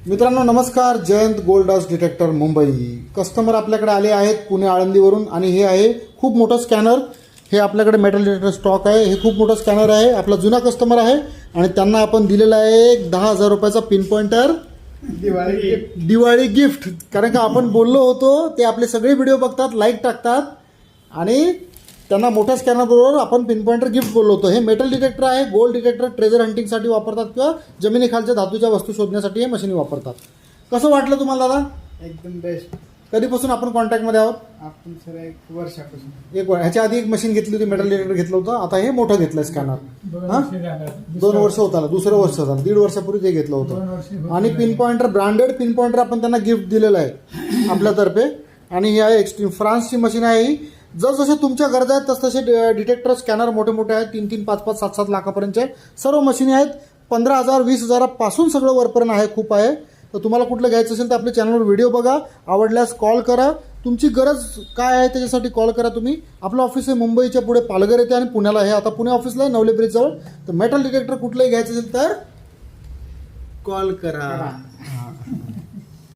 मित्रांनो नमस्कार. Jayant gold dust detector Mumbai. Customer आपल्याकडे आले आहेत पुणे आळंदीवरून आणि हे आहे खूप मोठं स्कॅनर. हे आपल्याकडे मेटल डिटेक्टर स्टॉक आहे. हे खूप मोठं स्कॅनर आहे. आपला जुना कस्टमर आहे आणि त्यांना आपण दिलेला आहे 10,000 रुपयाचा पिन पॉइंटर दिवाळी गिफ्ट. कारण का आपण बोललो होतो ते आपले सगळे व्हिडिओ बघतात, लाईक टाकतात आणि त्यांना मोठ्या स्कॅनर बरोबर आपण पिन पॉइंटर गिफ्ट बोललो होतो. हे मेटल डिटेक्टर आहे. गोल्ड डिटेक्टर ट्रेजर हंटिंगसाठी वापरतात किंवा जमिनीखालच्या धातूच्या वस्तू शोधण्यासाठी हे मशीन वापरतात. कसं वाटलं तुम्हाला दादा? एकदम बेस्ट. कधीपासून आपण कॉन्टॅक्टमध्ये आहोत? आपण सर 1 वर्षापासून. ह्याच्या आधी एक मशीन घेतली होती, मेटल डिटेक्टर घेतलं होतं. आता हे मोठं घेतलं स्कॅनर. 2 वर्ष होत आलं, दुसरं वर्ष झालं. 1.5 वर्षापूर्वी ते घेतलं होतं. आणि pin pointer, branded pin pointer आपण त्यांना गिफ्ट दिलेलं आहे आपल्यातर्फे. आणि ही आहे एक्स्ट्रीम फ्रान्सची मशीन आहे. ही जसजसे तुमच्या गरजा आहेत तसतसे डिटेक्टर स्कॅनर मोठे मोठे आहेत. 3-3, 5-5, 7-7 लाखापर्यंतचे सर्व मशीनी आहेत. 15,000, 20,000 पासून सगळं वरपर्यंत आहे, खूप आहे. तर तुम्हाला कुठलं घ्यायचं असेल तर आपल्या चॅनलवर व्हिडिओ बघा, आवडल्यास कॉल करा. तुमची गरज काय आहे त्याच्यासाठी कॉल करा तुम्ही. आपलं ऑफिस आहे मुंबईच्या पुढे पालघर येते आणि पुण्याला आहे. आता पुणे ऑफिसला आहे नवले ब्रिजजवळ. तर मेटल डिटेक्टर कुठलंही घ्यायचं असेल तर कॉल करा.